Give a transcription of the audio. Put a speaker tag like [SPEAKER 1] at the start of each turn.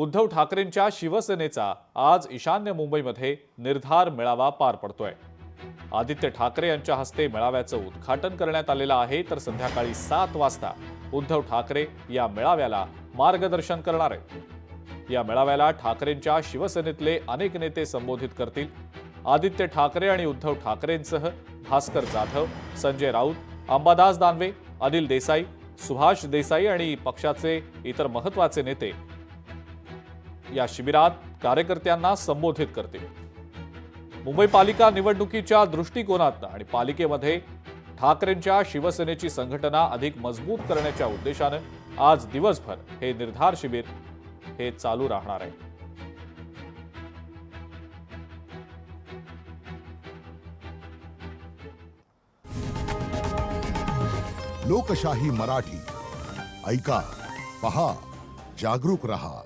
[SPEAKER 1] उद्धव ठाकरेंच्या शिवसेनेचा आज ईशान्य मुंबईमध्ये निर्धार मेळावा पार पडतोय। आदित्य ठाकरे यांच्या हस्ते मेळाव्याचं उद्घाटन करण्यात आलेलं आहे, तर संध्याकाळी 7 वाजता उद्धव ठाकरे या मेळाव्याला मार्गदर्शन करणार आहेत। या मेळाव्याला ठाकरेंच्या शिवसेनेतले अनेक नेते संबोधित करतील। आदित्य ठाकरे आणि उद्धव ठाकरेंसह भास्कर जाधव, संजय राऊत, अंबादास दानवे, अनिल देसाई, सुभाष देसाई आणि पक्षाचे इतर महत्त्वाचे नेते या शिबिरात कार्यकर्त्यांना संबोधित करतील। मुंबई पालिका निवडणुकीच्या दृष्टिकोनातून आणि पालिकेमध्ये ठाकरेंच्या शिवसेनेची संघटना अधिक मजबूत करण्याच्या उद्देशाने आज दिवसभर हे निर्धार शिबिर हे चालू राहणार आहे।
[SPEAKER 2] लोकशाही मराठी ऐका, पहा, जागरूक रहा।